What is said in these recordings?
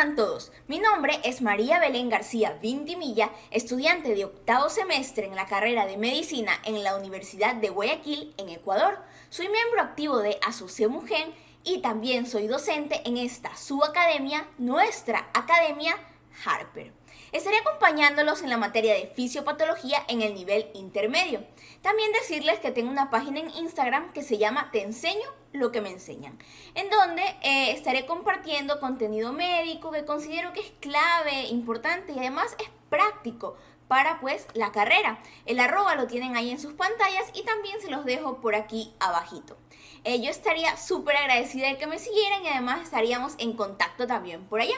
están todos? Mi nombre es María Belén García Vintimilla, estudiante de octavo semestre en la carrera de Medicina en la Universidad de Guayaquil, en Ecuador. Soy miembro activo de Asocemugén y también soy docente en esta subacademia, nuestra Academia Harper. Estaré acompañándolos en la materia de fisiopatología en el nivel intermedio. También decirles que tengo una página en Instagram que se llama Te enseño lo que me enseñan, en donde estaré compartiendo contenido médico que considero que es clave, importante y además es práctico para pues la carrera. El arroba lo tienen ahí en sus pantallas y también se los dejo por aquí abajito. Yo estaría súper agradecida de que me siguieran y además estaríamos en contacto también por allá.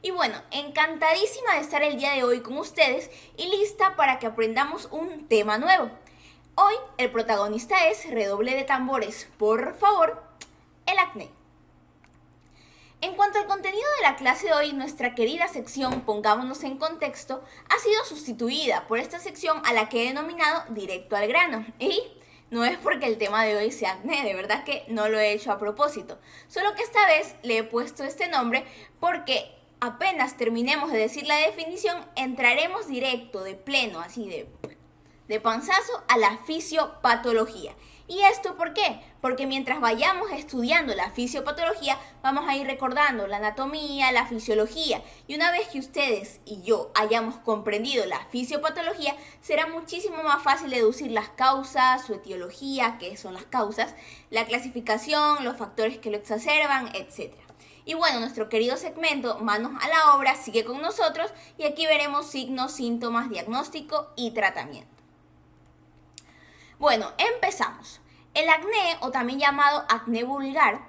Y bueno, encantadísima de estar el día de hoy con ustedes y lista para que aprendamos un tema nuevo. Hoy el protagonista es, redoble de tambores, por favor, el acné. En cuanto al contenido de la clase de hoy, nuestra querida sección Pongámonos en Contexto ha sido sustituida por esta sección a la que he denominado Directo al Grano. Y no es porque el tema de hoy sea acné, de verdad que no lo he hecho a propósito. Solo que esta vez le he puesto este nombre porque apenas terminemos de decir la definición, entraremos directo, de pleno, así de panzazo, a la fisiopatología. ¿Y esto por qué? Porque mientras vayamos estudiando la fisiopatología, vamos a ir recordando la anatomía, la fisiología. Y una vez que ustedes y yo hayamos comprendido la fisiopatología, será muchísimo más fácil deducir las causas, su etiología, qué son las causas, la clasificación, los factores que lo exacerban, etc. Y bueno, nuestro querido segmento Manos a la obra sigue con nosotros y aquí veremos signos, síntomas, diagnóstico y tratamiento. Bueno, empezamos. El acné, o también llamado acné vulgar,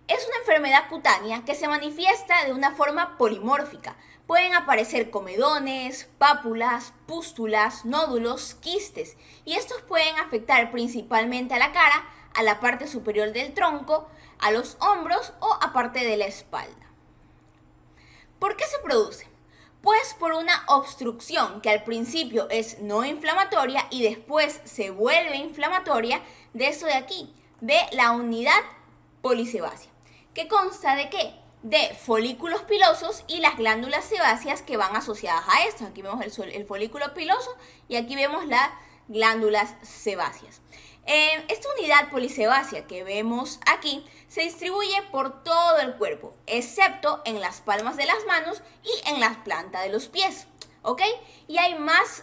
es una enfermedad cutánea que se manifiesta de una forma polimórfica. Pueden aparecer comedones, pápulas, pústulas, nódulos, quistes, y estos pueden afectar principalmente a la cara, a la parte superior del tronco, a los hombros o a parte de la espalda. ¿Por qué se produce? Pues por una obstrucción que al principio es no inflamatoria y después se vuelve inflamatoria de esto de aquí, de la unidad polisebácea. ¿Qué consta de qué? De folículos pilosos y las glándulas sebáceas que van asociadas a esto. Aquí vemos el folículo piloso y aquí vemos las glándulas sebáceas. Esta unidad polisebácea que vemos aquí se distribuye por todo el cuerpo, excepto en las palmas de las manos y en las plantas de los pies, ¿ok? Y hay más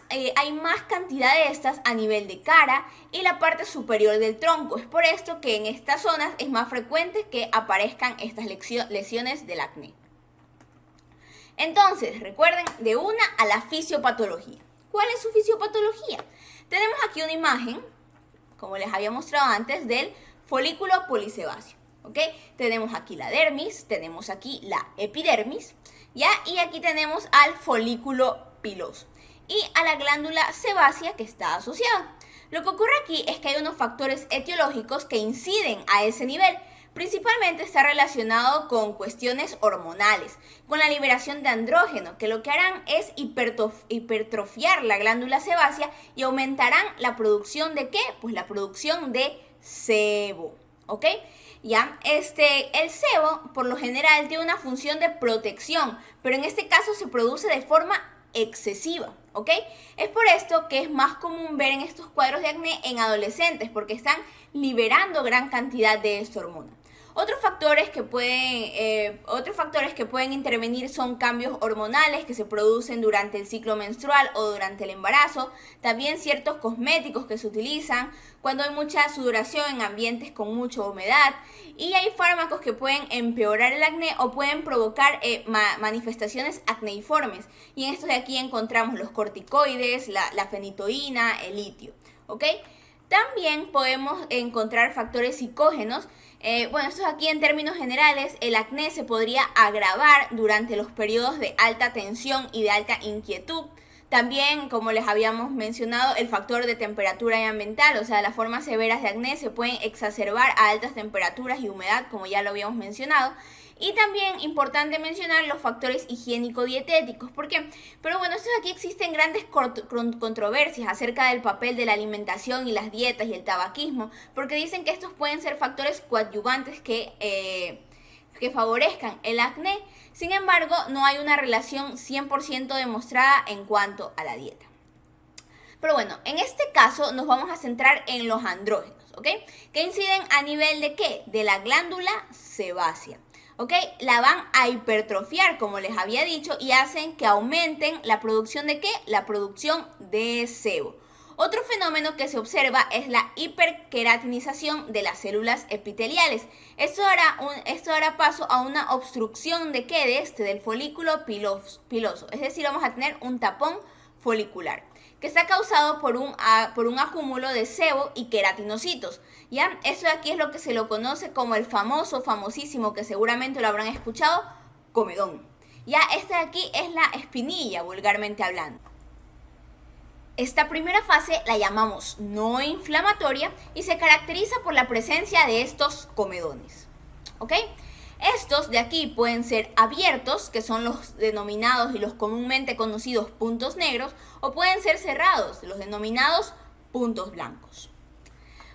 cantidad de estas a nivel de cara y la parte superior del tronco. Es por esto que en estas zonas es más frecuente que aparezcan estas lesiones del acné. Entonces, recuerden de una a la fisiopatología. ¿Cuál es su fisiopatología? Tenemos aquí una imagen, como les había mostrado antes, del folículo polisebáceo, ¿ok? Tenemos aquí la dermis, tenemos aquí la epidermis, ¿ya? Y aquí tenemos al folículo piloso y a la glándula sebácea que está asociada. Lo que ocurre aquí es que hay unos factores etiológicos que inciden a ese nivel. Principalmente está relacionado con cuestiones hormonales, con la liberación de andrógeno, que lo que harán es hipertrofiar la glándula sebácea y aumentarán la producción de ¿qué? Pues la producción de sebo, ¿ok? Ya, el sebo por lo general tiene una función de protección, pero en este caso se produce de forma excesiva, ¿ok? Es por esto que es más común ver en estos cuadros de acné en adolescentes, porque están liberando gran cantidad de esta hormona. Otros factores que pueden intervenir son cambios hormonales que se producen durante el ciclo menstrual o durante el embarazo, también ciertos cosméticos que se utilizan cuando hay mucha sudoración en ambientes con mucha humedad, y hay fármacos que pueden empeorar el acné o pueden provocar manifestaciones acneiformes, y en estos de aquí encontramos los corticoides, la fenitoína, el litio, ¿ok? También podemos encontrar factores psicógenos. Estos aquí en términos generales, el acné se podría agravar durante los periodos de alta tensión y de alta inquietud. También, como les habíamos mencionado, el factor de temperatura y ambiental, o sea, las formas severas de acné se pueden exacerbar a altas temperaturas y humedad, como ya lo habíamos mencionado. Y también importante mencionar los factores higiénico-dietéticos. ¿Por qué? Pero bueno, estos aquí existen grandes controversias acerca del papel de la alimentación y las dietas y el tabaquismo, porque dicen que estos pueden ser factores coadyuvantes que que favorezcan el acné. Sin embargo, no hay una relación 100% demostrada en cuanto a la dieta. Pero bueno, en este caso nos vamos a centrar en los andrógenos, ¿ok? Que inciden a nivel de ¿qué? De la glándula sebácea, ¿ok? La van a hipertrofiar, como les había dicho, y hacen que aumenten la producción de ¿qué? La producción de sebo. Otro fenómeno que se observa es la hiperqueratinización de las células epiteliales. Esto dará paso a una obstrucción de ¿qué? Del folículo piloso. Es decir, vamos a tener un tapón folicular que está causado por un acúmulo de sebo y queratinocitos. ¿Ya? Esto de aquí es lo que se lo conoce como el famosísimo, que seguramente lo habrán escuchado, comedón. Ya, este de aquí es la espinilla, vulgarmente hablando. Esta primera fase la llamamos no inflamatoria y se caracteriza por la presencia de estos comedones, ¿ok? Estos de aquí pueden ser abiertos, que son los denominados y los comúnmente conocidos puntos negros, o pueden ser cerrados, los denominados puntos blancos.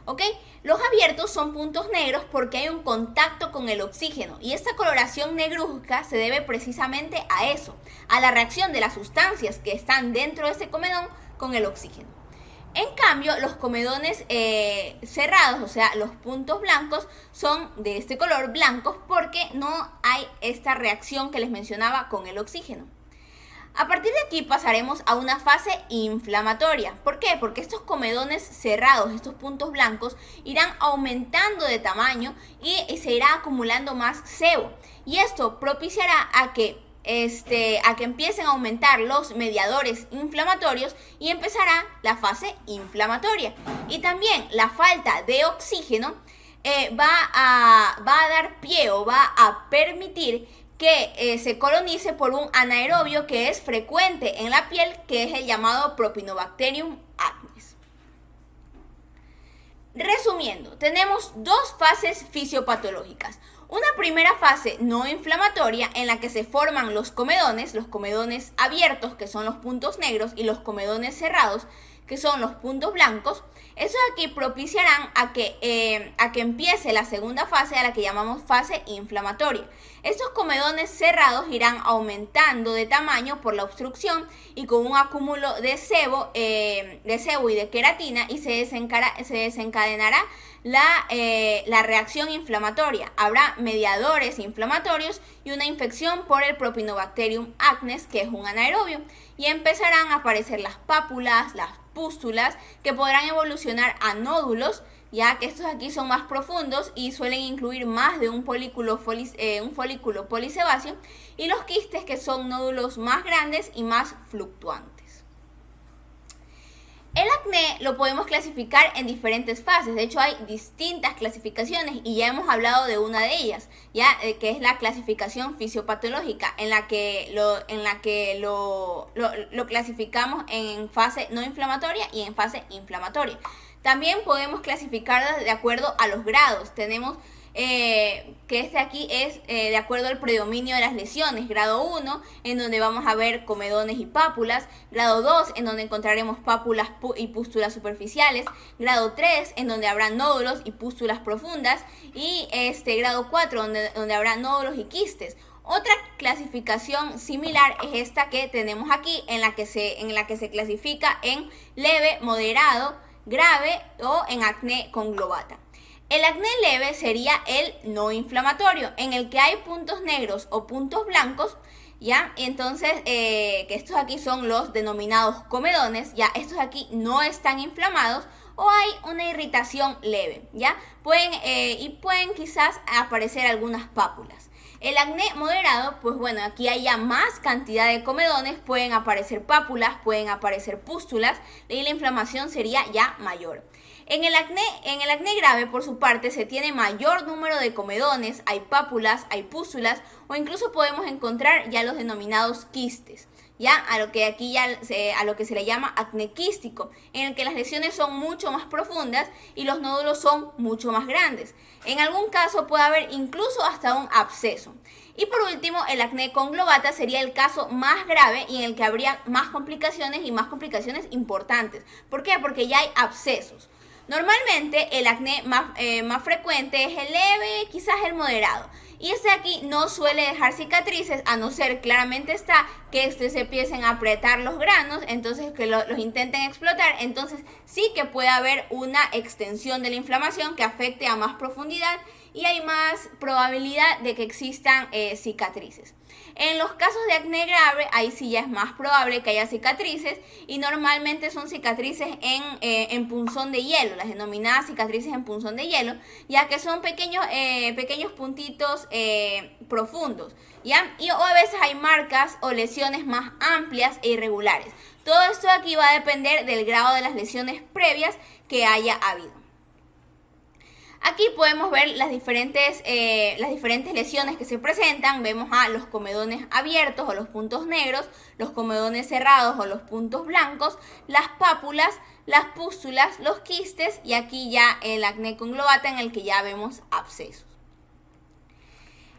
¿Ok? Los abiertos son puntos negros porque hay un contacto con el oxígeno y esta coloración negruzca se debe precisamente a eso, a la reacción de las sustancias que están dentro de ese comedón con el oxígeno. En cambio, los comedones cerrados, o sea, los puntos blancos, son de este color blancos porque no hay esta reacción que les mencionaba con el oxígeno. A partir de aquí pasaremos a una fase inflamatoria. ¿Por qué? Porque estos comedones cerrados, estos puntos blancos, irán aumentando de tamaño y se irá acumulando más sebo. Y esto propiciará a que empiecen a aumentar los mediadores inflamatorios y empezará la fase inflamatoria. Y también la falta de oxígeno va a dar pie o va a permitir que se colonice por un anaerobio que es frecuente en la piel, que es el llamado Propionibacterium acnes. Resumiendo, tenemos dos fases fisiopatológicas. Una primera fase no inflamatoria en la que se forman los comedones abiertos, que son los puntos negros, y los comedones cerrados, que son los puntos blancos. Eso de aquí propiciarán a que empiece la segunda fase, a la que llamamos fase inflamatoria. Estos comedones cerrados irán aumentando de tamaño por la obstrucción y con un acúmulo de sebo y de queratina, y se desencadenará la reacción inflamatoria. Habrá mediadores inflamatorios y una infección por el Propionibacterium acnes, que es un anaerobio, y empezarán a aparecer las pápulas, las pústulas, que podrán evolucionar a nódulos, ya que estos aquí son más profundos y suelen incluir más de un folículo polisebáceo, y los quistes, que son nódulos más grandes y más fluctuantes. El acné lo podemos clasificar en diferentes fases. De hecho, hay distintas clasificaciones y ya hemos hablado de una de ellas, que es la clasificación fisiopatológica, en la que lo clasificamos en fase no inflamatoria y en fase inflamatoria. También podemos clasificarlas de acuerdo a los grados. Tenemos que este aquí es de acuerdo al predominio de las lesiones. Grado 1, en donde vamos a ver comedones y pápulas. Grado 2, en donde encontraremos pápulas y pústulas superficiales. Grado 3, en donde habrá nódulos y pústulas profundas. Y grado 4, donde habrá nódulos y quistes. Otra clasificación similar es esta que tenemos aquí, en la que se clasifica en leve, moderado, grave o en acné conglobata. El acné leve sería el no inflamatorio, en el que hay puntos negros o puntos blancos, ¿ya? Entonces, que estos aquí son los denominados comedones, ¿ya? Estos aquí no están inflamados o hay una irritación leve, ¿ya? Pueden quizás aparecer algunas pápulas. El acné moderado, pues bueno, aquí hay ya más cantidad de comedones, pueden aparecer pápulas, pueden aparecer pústulas y la inflamación sería ya mayor. En el acné grave, por su parte, se tiene mayor número de comedones, hay pápulas, hay pústulas o incluso podemos encontrar ya los denominados quistes, ya a lo que se le llama acné quístico, en el que las lesiones son mucho más profundas y los nódulos son mucho más grandes. En algún caso puede haber incluso hasta un absceso. Y por último, el acné conglobata sería el caso más grave y en el que habría más complicaciones y más complicaciones importantes. ¿Por qué? Porque ya hay abscesos. Normalmente el acné más frecuente es el leve, quizás el moderado. Y este aquí no suele dejar cicatrices, a no ser, claramente está, que se empiecen a apretar los granos, entonces que los intenten explotar, entonces sí que puede haber una extensión de la inflamación que afecte a más profundidad y hay más probabilidad de que existan cicatrices. En los casos de acné grave, ahí sí ya es más probable que haya cicatrices y normalmente son cicatrices en punzón de hielo, las denominadas cicatrices en punzón de hielo, ya que son pequeños puntitos profundos, ¿ya? O a veces hay marcas o lesiones más amplias e irregulares. Todo esto aquí va a depender del grado de las lesiones previas que haya habido. Aquí podemos ver las diferentes lesiones que se presentan. Vemos a los comedones abiertos o los puntos negros, los comedones cerrados o los puntos blancos, las pápulas, las pústulas, los quistes y aquí ya el acné conglobata en el que ya vemos abscesos.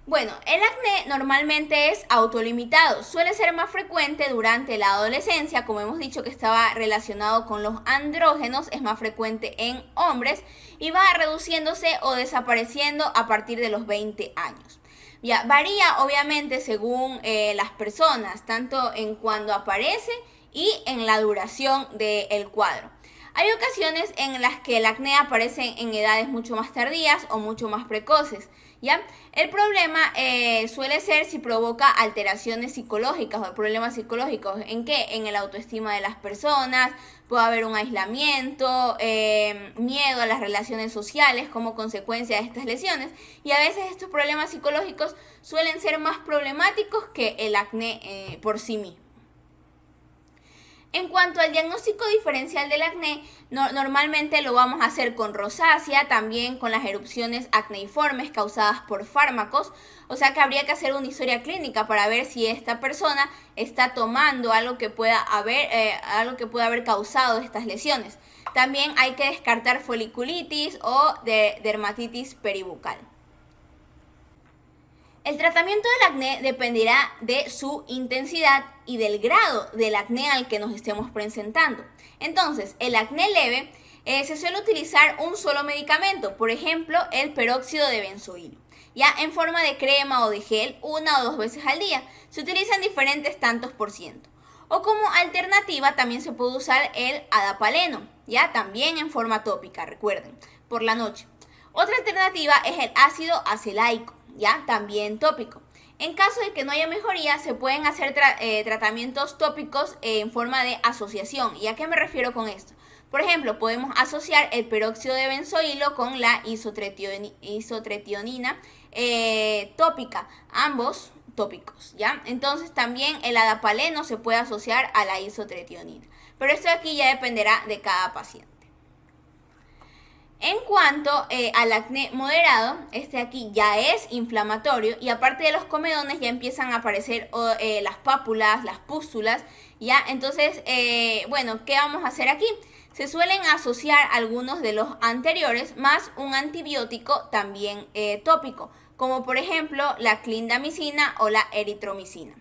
Bueno, el acné normalmente es autolimitado, suele ser más frecuente durante la adolescencia, como hemos dicho que estaba relacionado con los andrógenos, es más frecuente en hombres y va reduciéndose o desapareciendo a partir de los 20 años. Ya, varía obviamente según las personas, tanto en cuando aparece y en la duración del cuadro. Hay ocasiones en las que el acné aparece en edades mucho más tardías o mucho más precoces, ¿ya? El problema suele ser si provoca alteraciones psicológicas o problemas psicológicos. ¿En qué? En el autoestima de las personas, puede haber un aislamiento, miedo a las relaciones sociales como consecuencia de estas lesiones y a veces estos problemas psicológicos suelen ser más problemáticos que el acné por sí mismo. En cuanto al diagnóstico diferencial del acné, normalmente lo vamos a hacer con rosácea, también con las erupciones acneiformes causadas por fármacos, o sea que habría que hacer una historia clínica para ver si esta persona está tomando algo que pueda haber causado estas lesiones. También hay que descartar foliculitis o dermatitis peribucal. El tratamiento del acné dependerá de su intensidad y del grado del acné al que nos estemos presentando. Entonces, el acné leve se suele utilizar un solo medicamento, por ejemplo, el peróxido de benzoilo, ya en forma de crema o de gel 1 o 2 veces al día. Se utilizan diferentes tantos por ciento. O como alternativa también se puede usar el adapaleno, ya también en forma tópica, recuerden, por la noche. Otra alternativa es el ácido acelaico, ya también tópico. En caso de que no haya mejoría, se pueden hacer tratamientos tópicos en forma de asociación. ¿Y a qué me refiero con esto? Por ejemplo, podemos asociar el peróxido de benzoilo con la isotretionina tópica, ambos tópicos, ¿ya? Entonces también el adapaleno se puede asociar a la isotretionina. Pero esto aquí ya dependerá de cada paciente. En cuanto al acné moderado, este aquí ya es inflamatorio y aparte de los comedones ya empiezan a aparecer las pápulas, las pústulas, ¿ya? Entonces, bueno, ¿qué vamos a hacer aquí? Se suelen asociar algunos de los anteriores más un antibiótico también tópico, como por ejemplo la clindamicina o la eritromicina.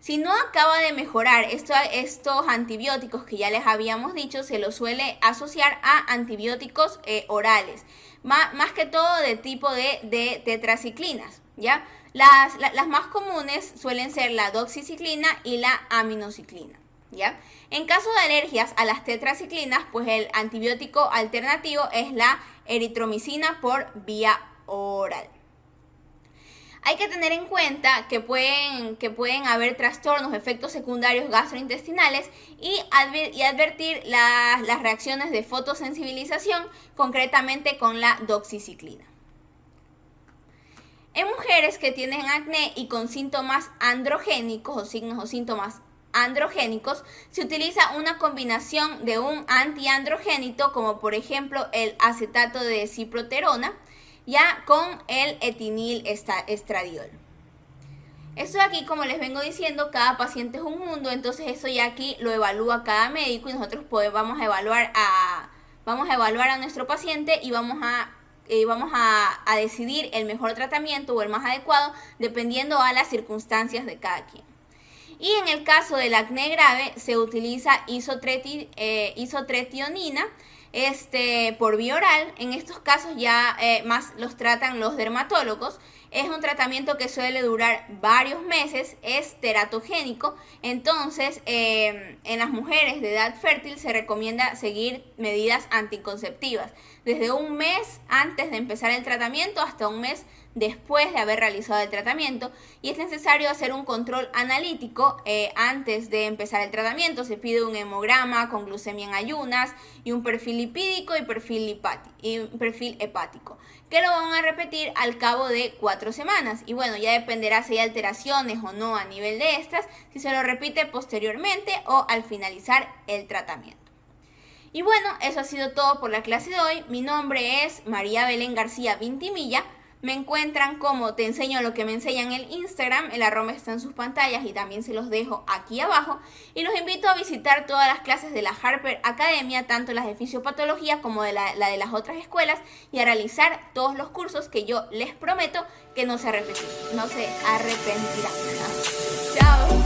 Si no acaba de mejorar estos antibióticos que ya les habíamos dicho, se los suele asociar a antibióticos orales, más que todo de tipo de tetraciclinas, ¿ya? Las más comunes suelen ser la doxiciclina y la aminociclina, ¿ya? En caso de alergias a las tetraciclinas, pues el antibiótico alternativo es la eritromicina por vía oral. Hay que tener en cuenta que pueden haber trastornos, efectos secundarios gastrointestinales y advertir las reacciones de fotosensibilización, concretamente con la doxiciclina. En mujeres que tienen acné y con síntomas androgénicos o signos o síntomas androgénicos, se utiliza una combinación de un antiandrogénito como por ejemplo el acetato de ciproterona, ya con el etinil estradiol. Esto de aquí, como les vengo diciendo, cada paciente es un mundo, entonces eso ya aquí lo evalúa cada médico y nosotros vamos a evaluar a nuestro paciente y vamos a decidir el mejor tratamiento o el más adecuado dependiendo a las circunstancias de cada quien. Y en el caso del acné grave se utiliza isotretionina, por vía oral. En estos casos ya más los tratan los dermatólogos. Es un tratamiento que suele durar varios meses, es teratogénico, entonces en las mujeres de edad fértil se recomienda seguir medidas anticonceptivas desde un mes antes de empezar el tratamiento hasta un mes después de haber realizado el tratamiento, y es necesario hacer un control analítico antes de empezar el tratamiento. Se pide un hemograma con glucemia en ayunas y un perfil lipídico y perfil hepático, que lo van a repetir al cabo de 4 semanas. Y bueno, ya dependerá si hay alteraciones o no a nivel de estas, si se lo repite posteriormente o al finalizar el tratamiento. Y bueno, eso ha sido todo por la clase de hoy. Mi nombre es María Belén García Vintimilla. Me encuentran como Te Enseño Lo Que Me Enseñan en el Instagram, el arroba está en sus pantallas y también se los dejo aquí abajo. Y los invito a visitar todas las clases de la Harper Academia, tanto las de fisiopatología como la de las otras escuelas, y a realizar todos los cursos que yo les prometo que no se arrepentirán. Chao.